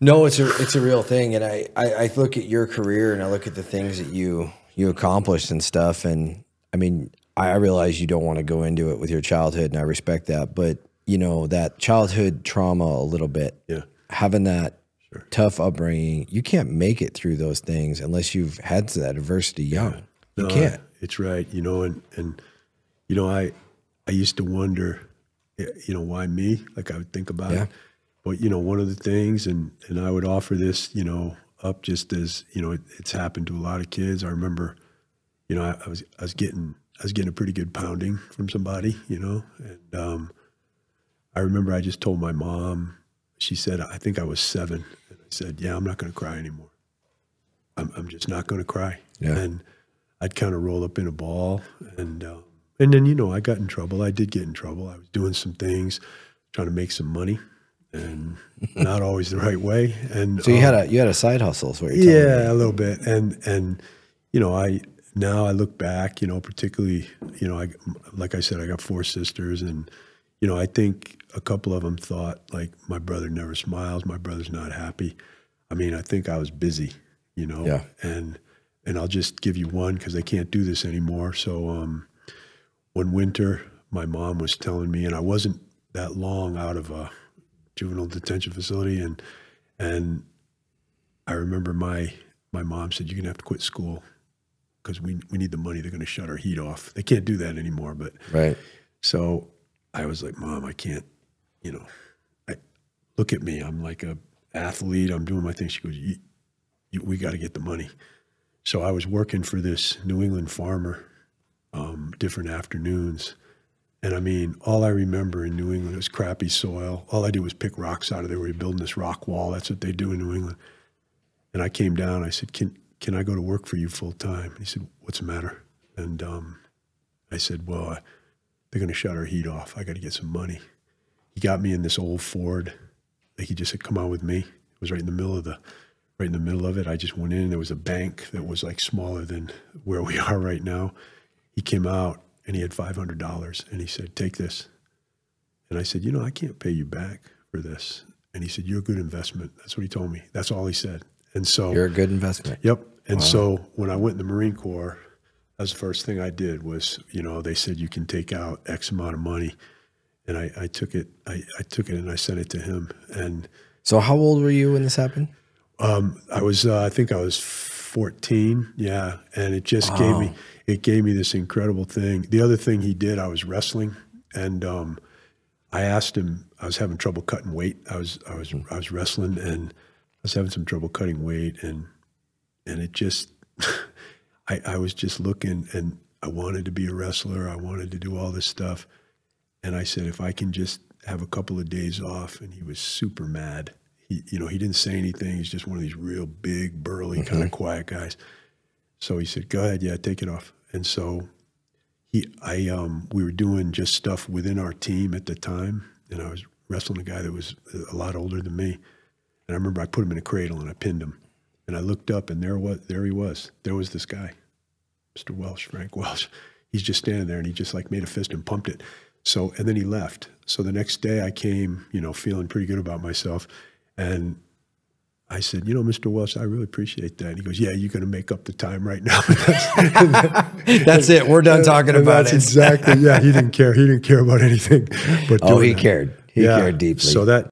No, it's a real thing. And I look at your career and I look at the things that you accomplished and stuff. And I mean, I realize you don't want to go into it with your childhood, and I respect that. But you know, that childhood trauma a little bit, yeah, having that tough upbringing, you can't make it through those things unless you've had that adversity young. Yeah. You No, can't. It's right. You know, and you know, I used to wonder, you know, why me? Like I would think about it. But you know, one of the things, and I would offer this, you know, up just as, you know, it's happened to a lot of kids. I remember, you know, I was getting a pretty good pounding from somebody, you know, and I remember I just told my mom. She said, I think I was 7, and I said, yeah, I'm not going to cry anymore. I'm just not going to cry. Yeah. And I'd kind of roll up in a ball, and then, you know, I got in trouble. I did get in trouble. I was doing some things, trying to make some money, and not always the right way. And So you had a side hustle, is what you're telling me. Yeah, a little bit. And you know, now I look back, you know, particularly, you know, like I said, I got 4 sisters, and you know, I think a couple of them thought, like, my brother never smiles, my brother's not happy. I mean, I think I was busy, you know. Yeah. And I'll just give you one because they can't do this anymore. So one winter, my mom was telling me, and I wasn't that long out of a juvenile detention facility, and I remember my mom said, you're gonna have to quit school because we need the money. They're gonna shut our heat off. They can't do that anymore. But Right. So I was like, Mom, I can't, you know, look at me. I'm like a athlete. I'm doing my thing. She goes, we got to get the money. So I was working for this New England farmer, different afternoons. And I mean, all I remember in New England was crappy soil. All I did was pick rocks out of there. We were building this rock wall. That's what they do in New England. And I came down. I said, can I go to work for you full time? He said, what's the matter? And I said, well, they're going to shut our heat off. I got to get some money. He got me in this old Ford. Like, he just said, come on with me. It was right in the middle of it. I just went in. There was a bank that was like smaller than where we are right now. He came out and he had $500, and he said, take this. And I said, you know, I can't pay you back for this. And he said, you're a good investment. That's what he told me. That's all he said. And so You're a good investment. Yep. And so when I went in the Marine Corps, that was the first thing I did was, you know, they said you can take out X amount of money. And I took it. I took it and I sent it to him. And So how old were you when this happened? I think I was 14. Yeah. And it just gave me this incredible thing. The other thing he did, I was wrestling, and I asked him, I was having trouble cutting weight. I was wrestling, and I was having some trouble cutting weight, and it just, I was just looking, and I wanted to be a wrestler. I wanted to do all this stuff. And I said, if I can just have a couple of days off. And he was super mad. He didn't say anything. He's just one of these real big, burly, kind of quiet guys. So he said, go ahead. Yeah, take it off. And so we were doing just stuff within our team at the time. And I was wrestling a guy that was a lot older than me. And I remember I put him in a cradle and I pinned him. And I looked up, and there he was. There was this guy, Mr. Welsh, Frank Welsh. He's just standing there, and he just like made a fist and pumped it. So, and then he left. So the next day I came, feeling pretty good about myself. And I said, Mr. Welsh, I really appreciate that. And he goes, yeah, you're going to make up the time right now. That's it. We're done talking about it. Exactly. Yeah. He didn't care. He didn't care about anything. But he cared. He cared deeply. So that